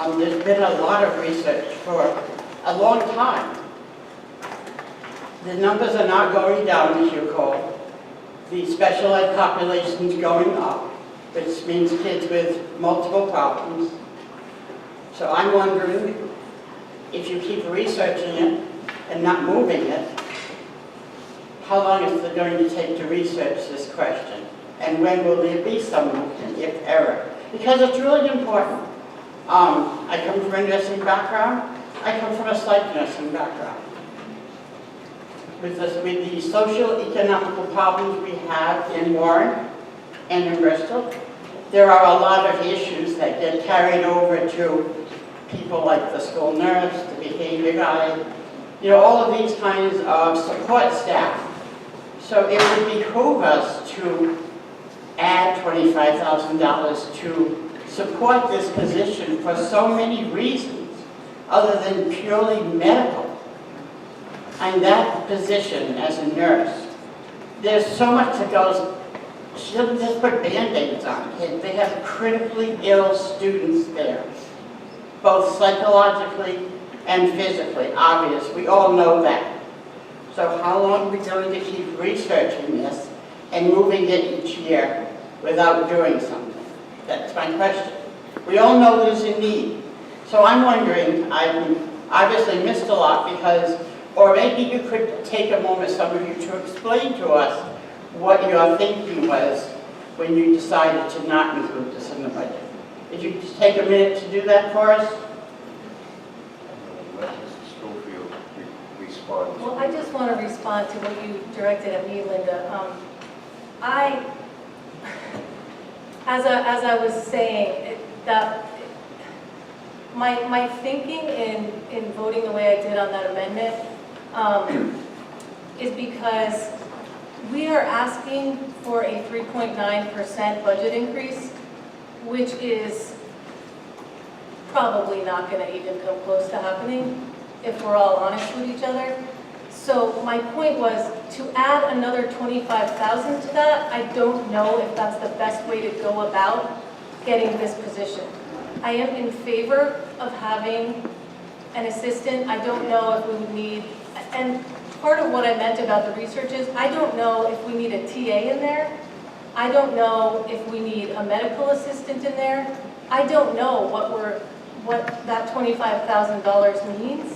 There's been a lot of research for a long time. The numbers are not going down, as you call. The special ed population is going up, which means kids with multiple problems. So I'm wondering if you keep researching it and not moving it, how long is it going to take to research this question? And when will there be some movement, if ever? Because it's really important. I come from a nursing background. I come from a psych nursing background. With the social economical problems we have in Warren and in Bristol, there are a lot of issues that get carried over to people like the school nurse, the behavior guide, all of these kinds of support staff. So it would behoove us to add $25,000 to support this position for so many reasons other than purely medical. And that position as a nurse, there's so much that goes, she doesn't just put Band-Aids on kids. They have critically ill students there, both psychologically and physically, obvious. We all know that. So how long are we going to keep researching this and moving it each year without doing something? That's my question. We all know there's a need. So I'm wondering, I've obviously missed a lot because, or maybe you could take a moment, some of you, to explain to us what your thinking was when you decided to not include this in the budget. If you just take a minute to do that for us? Let Mr. Schofield respond. Well, I just want to respond to what you directed at me, Linda. As I was saying, that my thinking in voting the way I did on that amendment is because we are asking for a 3.9% budget increase, which is probably not going to even come close to happening if we're all honest with each other. So my point was to add another $25,000 to that. I don't know if that's the best way to go about getting this position. I am in favor of having an assistant. I don't know if we would need, and part of what I meant about the research is I don't know if we need a TA in there. I don't know if we need a medical assistant in there. I don't know what that $25,000 means.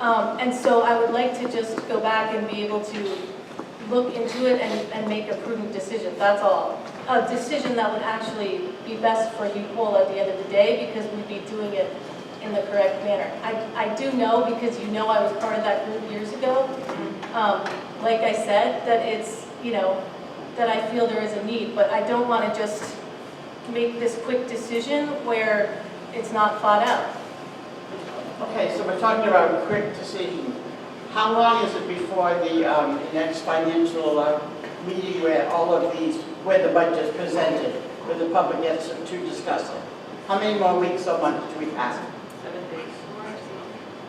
And so I would like to just go back and be able to look into it and make a prudent decision. That's all. A decision that would actually be best for you all at the end of the day because we'd be doing it in the correct manner. I do know, because I was part of that group years ago, like I said, that it's, that I feel there is a need, but I don't want to just make this quick decision where it's not thought out. Okay, so we're talking about a quick decision. How long is it before the next financial meeting where all of these, where the budget is presented, where the public gets to discuss it? How many more weeks or months do we have? 7 days.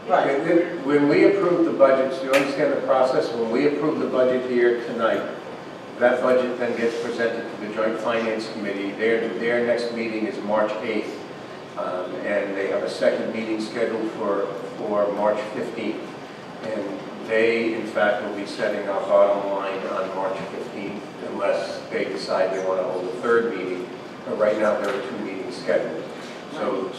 Right. When we approve the budget, so you understand the process, when we approve the budget here tonight, that budget then gets presented to the Joint Finance Committee. Their next meeting is March 8th, and they have a second meeting scheduled for March 15th. And they, in fact, will be setting our bottom line on March 15th, unless they decide they want to hold a third meeting. But right now, there are 2 meetings scheduled.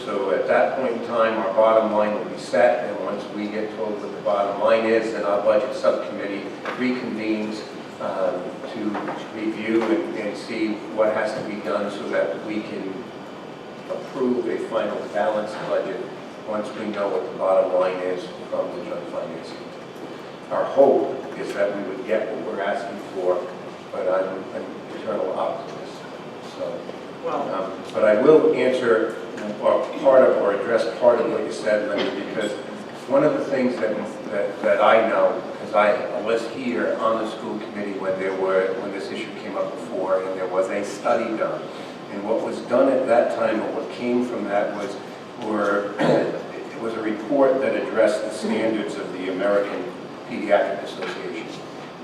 So at that point in time, our bottom line will be set, and once we get told what the bottom line is, then our budget subcommittee reconvenes to review and see what has to be done so that we can approve a final balanced budget once we know what the bottom line is from the Joint Finance Committee. Our hope is that we would get what we're asking for, but I'm an eternal optimist. So, but I will answer or address part of what you said, Linda, because one of the things that I know, because I was here on the school committee when this issue came up before, and there was a study done. And what was done at that time, or what came from that, was a report that addressed the standards of the American Pediatric Association.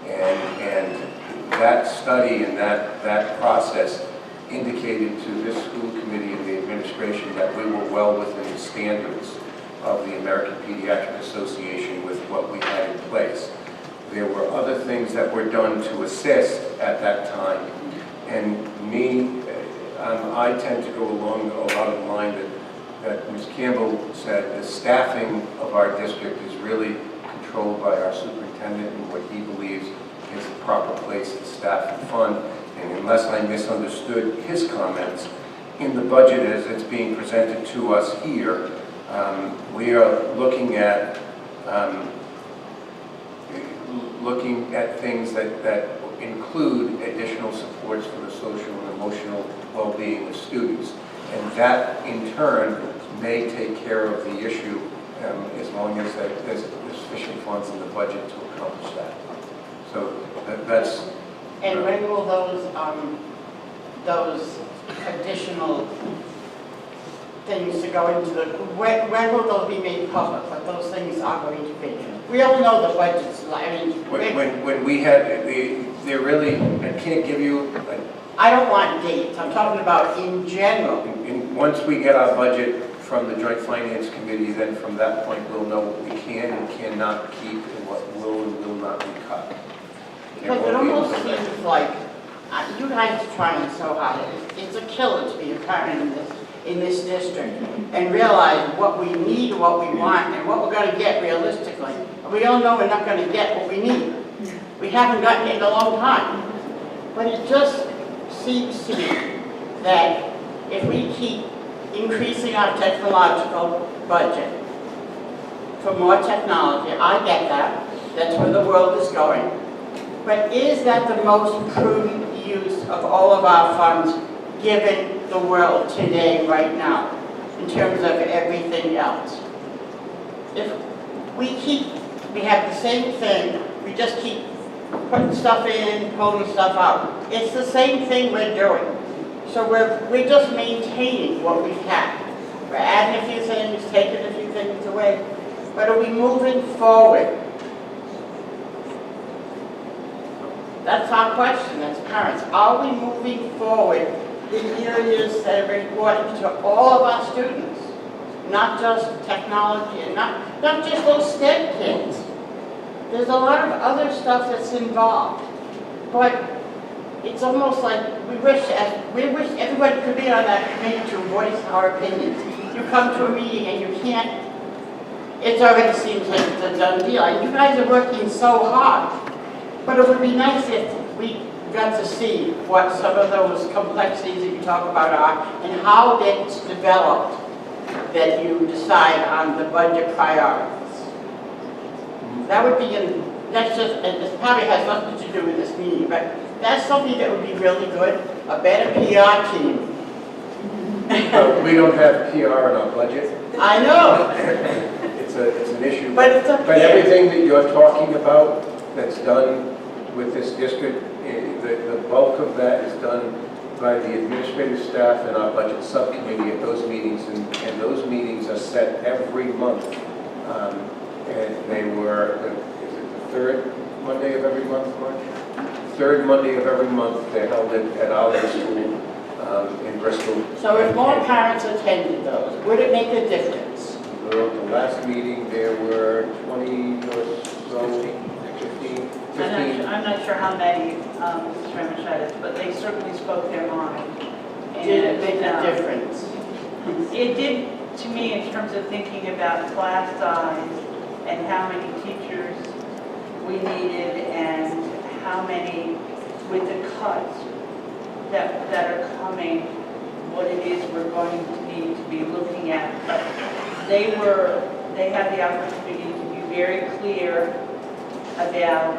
And that study and that process indicated to this school committee and the administration that we were well within the the standards of the American Pediatric Association with what we had in place. There were other things that were done to assist at that time, and I tend to go along a lot of the line that Ms. Campbell said. The staffing of our district is really controlled by our superintendent and what he believes is the proper place to staff and fund. And unless I misunderstood his comments, in the budget as it's being presented to us here, we are looking at things that include additional supports for the social and emotional well-being of students. And that, in turn, may take care of the issue as long as there's sufficient funds in the budget to accomplish that. So that's... And when will those additional things to go into the, when will those be made public, what those things are going to be? We all know the budgets, I mean... When we had, they're really, I can't give you... I don't want dates, I'm talking about in general. Once we get our budget from the Joint Finance Committee, then from that point we'll know what we can and cannot keep and what will and will not be cut. Because it almost seems like, you guys are trying so hard, it's a killer to be a parent in this district and realize what we need, what we want, and what we're going to get realistically. We all know we're not going to get what we need. We haven't gotten it in a long time. But it just seems to me that if we keep increasing our technological budget for more technology, I get that, that's where the world is going. But is that the most prudent use of all of our funds given the world today, right now, in terms of everything else? If we have the same thing, we just keep putting stuff in, pulling stuff out. It's the same thing we're doing. So we're just maintaining what we've had. We're adding a few things, taking a few things away. But are we moving forward? That's our question as parents. Are we moving forward in areas that are important to all of our students? Not just technology and not just those STEM kids. There's a lot of other stuff that's involved. But it's almost like we wish everybody could be on that committee to voice our opinions. You come to a meeting and you can't, it already seems like it's a done deal. And you guys are working so hard. But it would be nice if we got to see what some of those complexities that you talk about are and how it's developed that you decide on the budget priorities. That would be, that's just, and this probably has nothing to do with this meeting, but that's something that would be really good, a better PR team. We don't have PR in our budget. I know. It's an issue. But it's up But here. everything that you're talking about that's done with this district, the bulk of that is done by the administrative staff and our budget subcommittee at those meetings, and those meetings are set every month. And they were, is it the third Monday of every month, March? Third Monday of every month, they're held at our school in Bristol. So if more parents attended those, would it make a difference? The last meeting, there were 20 or so, 15. I'm not sure how many, Mrs. Ramachidis, but they certainly spoke their mind. Did it make a difference? It did to me in terms of thinking about class size and how many teachers we needed and how many, with the cuts that are coming, what it is we're going to need to be looking at. But they had the opportunity to be very clear about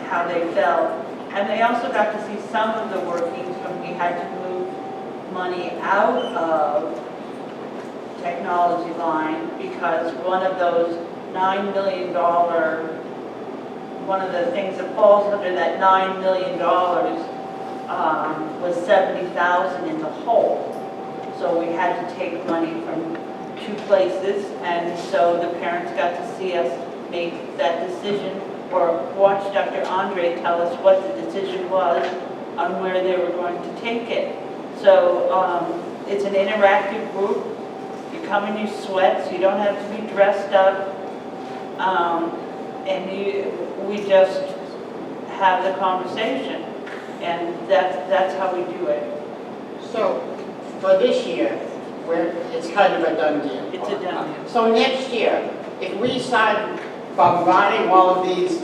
how they felt. And they also got to see some of the workings when we had to move money out of technology line because one of those $9 million, one of the things that falls under that $9 million was $70,000 in the hole. So we had to take money from two places, and so the parents got to see us make that decision or watch Dr. Andre tell us what the decision was on where they were going to take it. So it's an interactive group. You come in your sweats, you don't have to be dressed up. We just have the conversation, and that's how we do it. So, for this year, it's kind of a done deal. It's a done deal. So next year, if we start bombarding all of these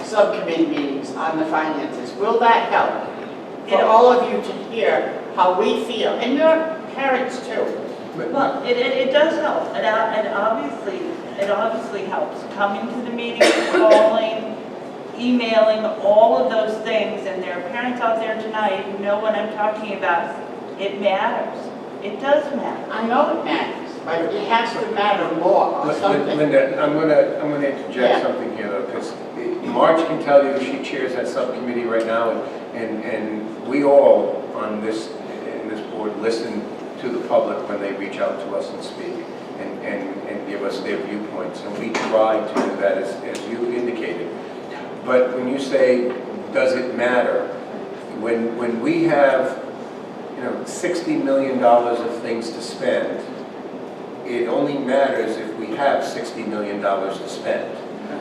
subcommittee meetings on the finances, will that help? For all of you to hear how we feel, and your parents too. Well, it does help, and obviously helps. Coming to the meetings, calling, emailing, all of those things, and there are parents out there tonight who know what I'm talking about. It matters. It does matter. I know it matters, but it has to matter more or something. Linda, I'm gonna interject Yeah. something here though, because Marge can tell you, she chairs that subcommittee right now, and we all in this board listen to the public when they reach out to us and speak and give us their viewpoints, and we try to do that as you indicated. But when you say, does it matter? When we have $60 million of things to spend, it only matters if we have $60 million to spend.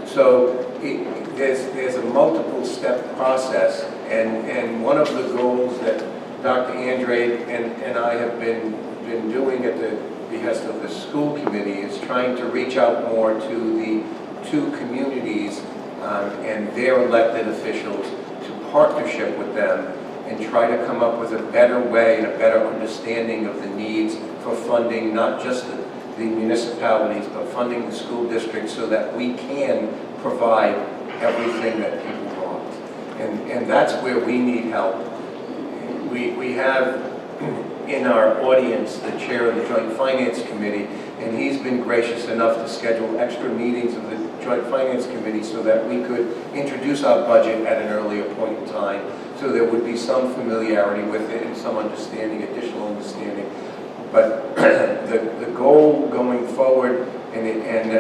So there's a multiple step process, and one of the goals that Dr. Andrade and I have been doing at the behest of the school committee is trying to reach out more to the two communities and their elected officials, to partnership with them and try to come up with a better way and a better understanding of the needs for funding, not just the municipalities, but funding the school districts so that we can provide everything that people want. And that's where we need help. We have in our audience the chair of the Joint Finance Committee, and he's been gracious enough to schedule extra meetings of the Joint Finance Committee so that we could introduce our budget at an earlier point in time, so there would be some familiarity with it and some understanding, additional understanding. But the goal going forward, and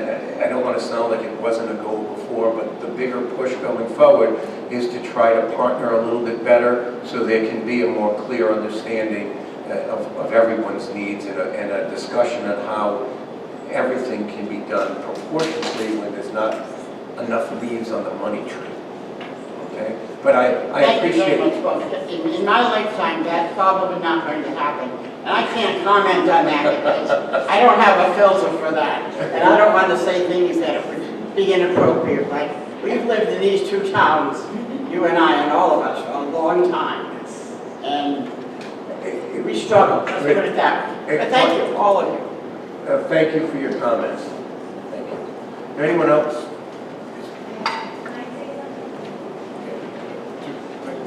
I don't want to sound like it wasn't a goal before, but the bigger push going forward is to try to partner a little bit better so there can be a more clear understanding of everyone's needs and a discussion on how everything can be done proportionately when there's not enough leaves on the money tree. Okay? But I appreciate Thank you very much, Bob. In my lifetime, that's probably not going to happen. And I can't comment on that because I don't have a filter for that. And I don't want to say things that would be inappropriate. Like, we've lived in these two towns, you and I and all of us, for a long time. And we struggle, let's put it that way. But thank you, all of you. thank you for your comments. Thank you. Anyone else?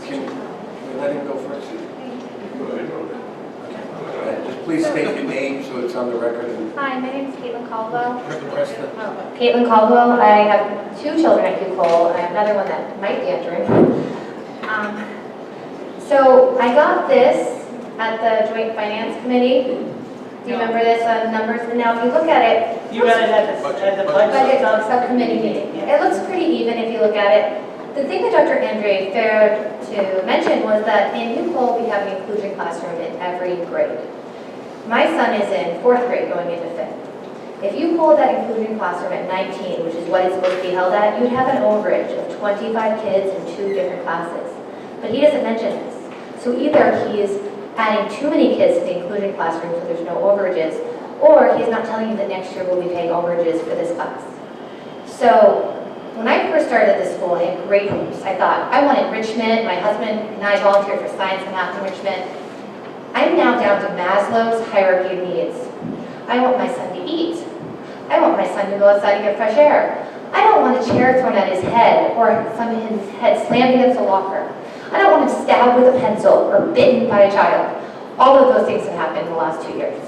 Can we let him go first? Just please state your name so it's on the record. Hi, my name is Caitlin Caldwell. Preston. Caitlin Caldwell. I have 2 children at Kew Cole. I have another one that might be entering. So I got this at the Joint Finance Committee. Do you remember this numbers? And now if you look at it, You got it at the budget budget. subcommittee meeting. It looks pretty even if you look at it. The thing that Dr. Andre failed to mention was that in Kew Cole we have an inclusion classroom in every grade. My son is in 4th grade going into 5th. If you hold that inclusion classroom at 19, which is what it's supposed to be held at, you'd have an overage of 25 kids in 2 different classes. But he doesn't mention this. So either he's adding too many kids to the inclusion classroom so there's no overages, or he's not telling you that next year we'll be paying overages for this class. So when I first started at this school, I had great hopes. I thought, I want enrichment. My husband and I volunteered for science and math enrichment. I'm now down to Maslow's hierarchy of needs. I want my son to eat. I want my son to go outside and get fresh air. I don't want a chair thrown at his head or some of his head slammed against a locker. I don't want him stabbed with a pencil or bitten by a child. All of those things have happened in the last 2 years.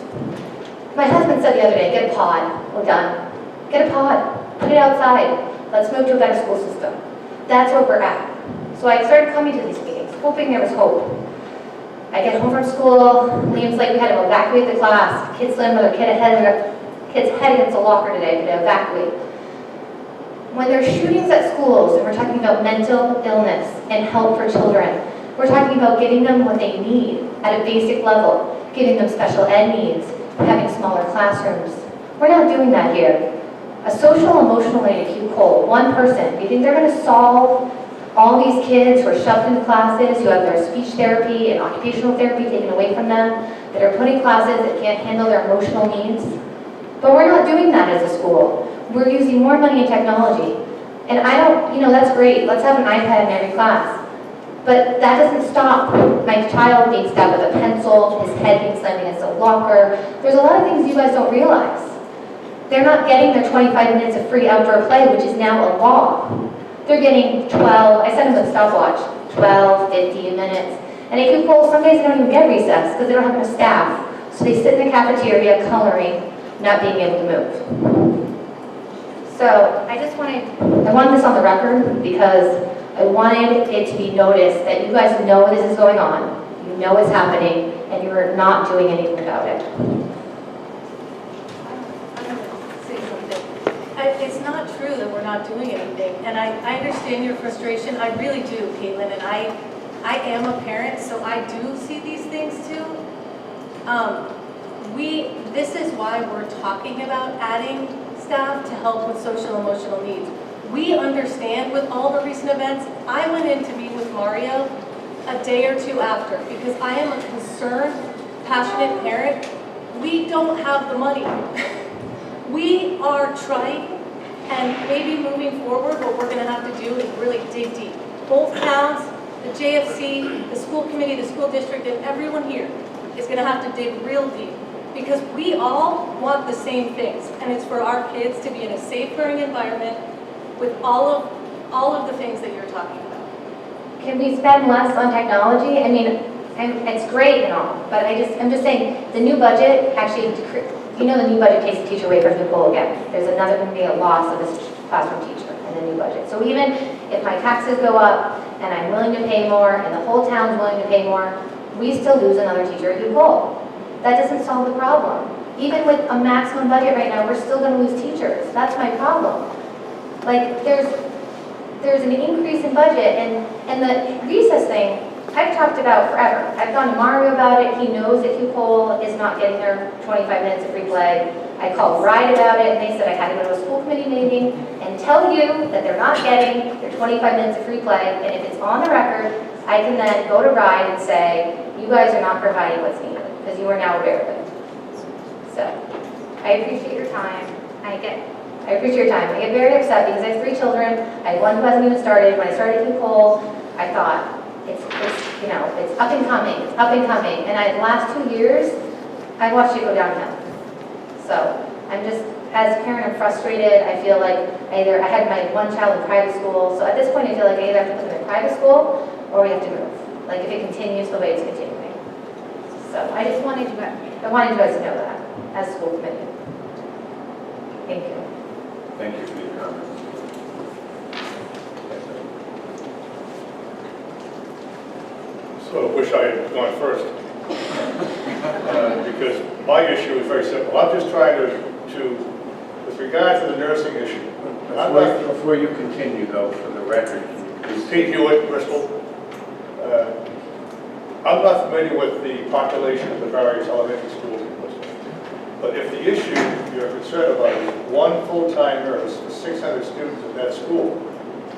My husband said the other day, get a pod. We're done. Get a pod. Put it outside. Let's move to a better school system. That's where we're at. So I started coming to these meetings, hoping there was hope. I get home from school, Liam's like, we had to evacuate the class. Kids slammed with their kid's head against a locker today, to evacuate. When there's shootings at schools, and we're talking about mental illness and help for children, we're talking about giving them what they need at a basic level, giving them special ed needs, having smaller classrooms. We're not doing that here. A social emotional aid at Hugh Cole, one person, do you think they're going to solve all these kids who are shoved into classes, who have their speech therapy and occupational therapy taken away from them, that are put in classes that can't handle their emotional needs? But we're not doing that as a school. We're using more money in technology. And I don't, that's great. Let's have an iPad in every class. But that doesn't stop my child being stabbed with a pencil, his head being slammed against a locker. There's a lot of things you guys don't realize. They're not getting their 25 minutes of free outdoor play, which is now a law. They're getting 12, I sent them a stopwatch, 12, 15 minutes. And at Hugh Cole, some days they don't even get recess because they don't have enough staff. So they sit in the cafeteria coloring, not being able to move. So I wanted this on the record because I wanted it to be noticed that you guys know this is going on, you know what's happening, and you are not doing anything about it. It's not true that we're not doing anything, and I understand your frustration. I really do, Caitlin, and I am a parent, so I do see these things too. This is why we're talking about adding staff to help with social emotional needs. We understand with all the recent events. I went in to meet with Mario a day or two after because I am a concerned, passionate parent. We don't have the money. We are trying, and maybe moving forward, what we're going to have to do is really dig deep. Both towns, the JFC, the school committee, the school district, and everyone here is going to have to dig real deep because we all want the same things, and it's for our kids to be in a safe learning environment with all of the things that you're talking about. Can we spend less on technology? I mean, it's great and all, but I'm just saying the new budget actually, the new budget takes the teacher away from Hugh Cole again. There's going to be a loss of this classroom teacher in the new budget. So even if my taxes go up and I'm willing to pay more and the whole town's willing to pay more, we still lose another teacher at Hugh Cole. That doesn't solve the problem. Even with a maximum budget right now, we're still going to lose teachers. That's my problem. Like, there's an increase in budget, and the recess thing, I've talked about forever. I've gone to Mario about it. He knows that Hugh Cole is not getting their 25 minutes of free play. I called RIDE about it, and they said I had to go to a school committee meeting and tell you that they're not getting their 25 minutes of free play, and if it's on the record, I can then go to RIDE and say, you guys are not providing what's needed, because you are now aware of it. So, I appreciate your time. I appreciate your time. I get very upset because I have 3 children. I have one who hasn't even started. When I started Hugh Cole, I thought, it's up and coming, And the last 2 years, I watched it go downhill. So, I'm just, as a parent, I'm frustrated. I feel like I had my one child in private school. So at this point, I feel like I either have to put them in private school or we have to move. Like if it continues the way it's continuing. So I wanted you guys to know that as school committee. Thank you. Thank you for your comments. So I wish I had gone first. Because my issue is very simple. I'm just trying to with regard to the nursing issue. Before you continue, though, for the record, please. Pete Hewitt, Bristol. I'm not familiar with the population of the various elementary schools in Bristol. But if the issue you're concerned about is one full-time nurse for 600 students at that school,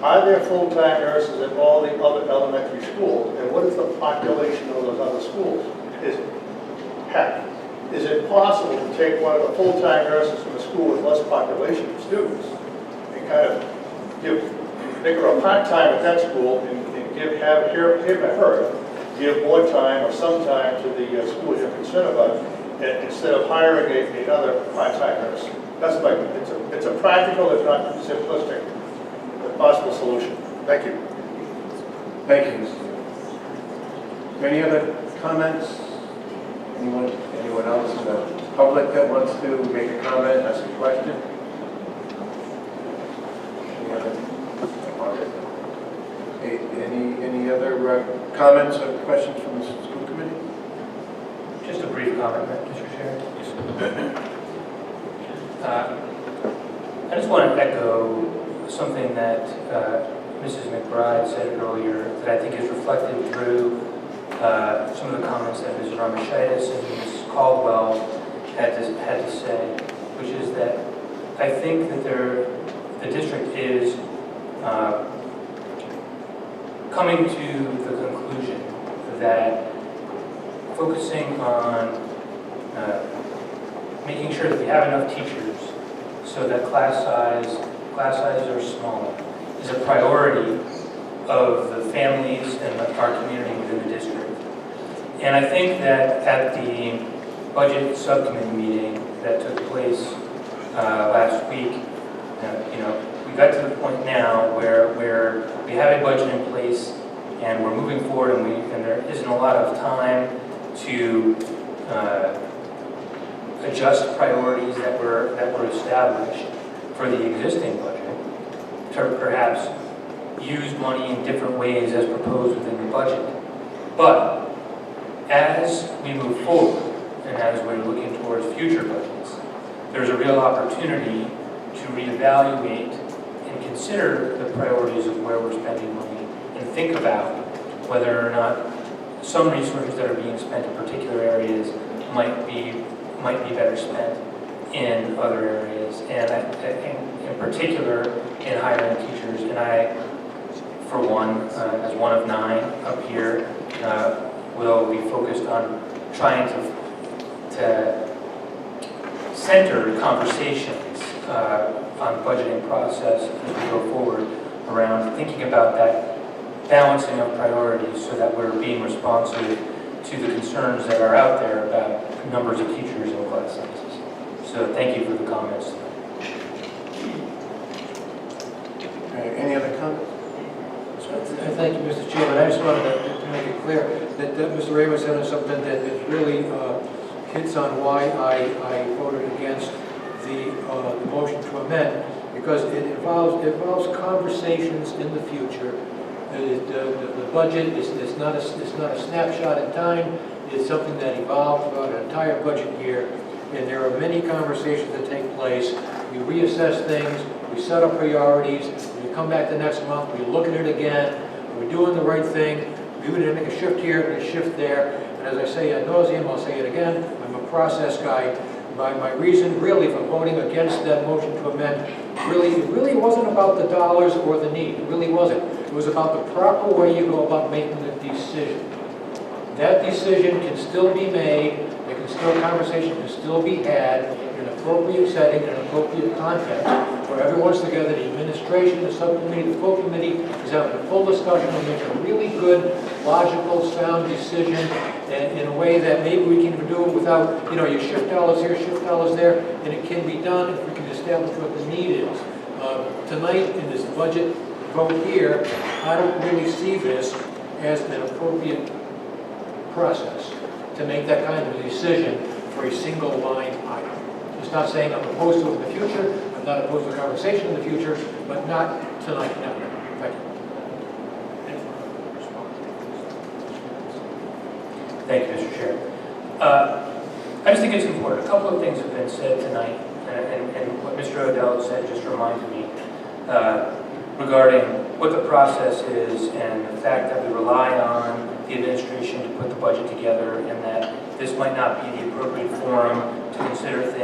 are there full-time nurses at all the other elementary schools? And what is the population of those other schools? Is it possible to take one of the full-time nurses from a school with less population of students and kind of make her a part-time at that school and have him or her give more time or some time to the school you're concerned about instead of hiring another part-time nurse? That's it's a practical, if not simplistic, possible solution. Thank you. Thank you, Mr. Any other comments? Anyone else in the public that wants to make a comment, ask a question? Any other comments or questions from the school committee? Just a brief comment, Mr. Chair. I just want to echo something that Mrs. McBride said earlier that I think is reflected through some of the comments that Ms. Ramachaitis and Ms. Caldwell had I think that the district is coming to the conclusion that focusing on making sure that we have enough teachers so that class sizes are smaller is a priority of the families and our community within the district. And I think that at the budget subcommittee meeting that took place last week, we got to the point now where we have a budget in place and we're moving forward, and there isn't a lot of time to adjust priorities that were established for the existing budget to perhaps use money in different ways as proposed within the budget. But as we move forward and as we're looking towards future budgets, there's a real opportunity to reevaluate and consider the priorities of where we're spending money and think about whether or not some resources that are being spent in particular areas might be better spent in other areas, and in particular in hiring teachers. And I, for one, as one of 9 up here, will be focused on trying to center conversations on budgeting process as we go forward around thinking about that balancing of priorities so that we're being responsive to the concerns that are out there about numbers of teachers and class sizes. So thank you for the comments. Any other comments? Thank you, Mr. Chairman. I just wanted to make it clear that Mr. Ray was saying something that really hits on why I voted against the motion to amend, because it involves conversations in the future. The budget is not a snapshot in time. It's something that evolved throughout an entire budget year, and there are many conversations that take place. We reassess things, we set up priorities, we come back the next month, we look at it again, are we doing the right thing? We would make a shift here and a shift there, and as I say ad nauseum, I'll say it again, I'm a process guy. My reason really for voting against that motion to amend, it really wasn't about the dollars or the need. It really wasn't. It was about the proper way you go about making the decision. That decision can still be made, conversation can still be had in an appropriate setting, in an appropriate context, where everyone's together, the administration, the subcommittee, the full committee is having a full discussion and make a really good, logical, sound decision in a way that maybe we can do it without, you shift dollars here, shift dollars there, and it can be done if we can establish what the need is. Tonight, in this budget vote here, I don't really see this as an appropriate process to make that kind of a decision for a single line item. It's not saying I'm opposed to it in the future, I'm not opposed to a conversation in the future, but not tonight, no. Thank you. Thank you, Mr. Chair. I just think it's important. A couple of things have been said tonight, and what Mr. O'Dell said just reminded me regarding what the process is and the fact that we rely on the administration to put the budget together, and that this might not be the appropriate forum to consider things